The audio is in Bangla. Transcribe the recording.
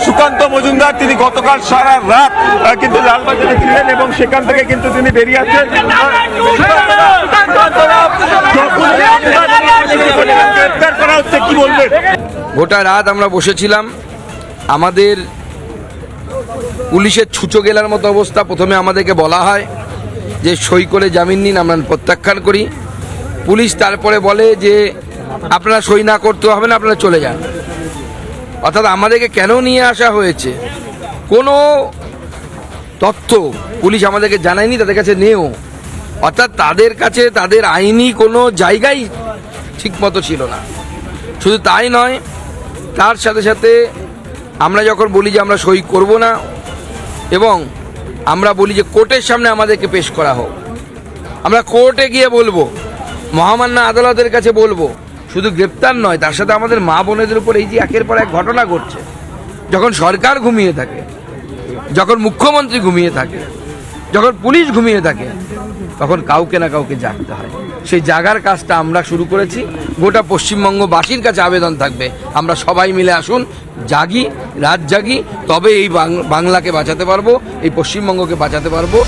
সুকান্ত মজুমদার, তিনি গতকাল সারা রাত কিন্তু লালবাজারে ছিলেন এবং সেখান থেকে কিন্তু তিনি বেরিয়ে আসছেন। গ্রেপ্তার করা হচ্ছে, কি বলবেন? গোটা রাত আমরা বসেছিলাম, আমাদের পুলিশের ছুঁচো গেলার মতো অবস্থা। প্রথমে আমাদেরকে বলা হয় যে সই করে জামিন নিন, আমরা প্রত্যাখ্যান করি। পুলিশ তারপরে বলে যে আপনারা সই না করতে হবে না, আপনারা চলে যান। অর্থাৎ আমাদেরকে কেন নিয়ে আসা হয়েছে কোনো তথ্য পুলিশ আমাদেরকে জানায়নি, তাদের কাছে নেও। অর্থাৎ তাদের কাছে তাদের আইনি কোনো জায়গাই ঠিকমতো ছিল না। শুধু তাই নয়, তার সাথে সাথে আমরা যখন বলি যে আমরা সই করব না এবং আমরা বলি যে কোর্টের সামনে আমাদেরকে পেশ করা হোক, আমরা কোর্টে গিয়ে বলবো, মহামান্য আদালতের কাছে বলবো, শুধু গ্রেপ্তার নয়, তার সাথে আমাদের মা বোনেদের উপর এই যে একের পর এক ঘটনা ঘটছে, যখন সরকার ঘুমিয়ে থাকে, যখন মুখ্যমন্ত্রী ঘুমিয়ে থাকে, যখন পুলিশ ঘুমিয়ে থাকে, তখন কাউকে না কাউকে জাগতে হয়। সেই জাগার কাজটা আমরা শুরু করেছি। গোটা পশ্চিমবঙ্গবাসীর কাছে আবেদন থাকবে, আমরা সবাই মিলে আসুন, জাগি, রাত জাগি, তবে এই বাংলাকে বাঁচাতে পারবো, এই পশ্চিমবঙ্গকে বাঁচাতে পারবো।